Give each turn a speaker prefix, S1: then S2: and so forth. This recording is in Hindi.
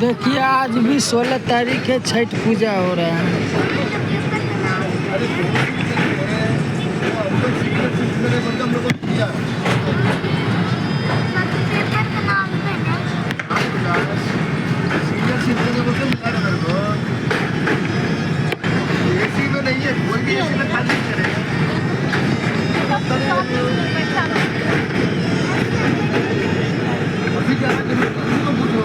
S1: देखिए आज भी 16 तारीख है, छठ पूजा हो रहा है।
S2: एसी में नहीं है, कोई भी एसी में खाली करेगा। अभी क्या है तो पूछो।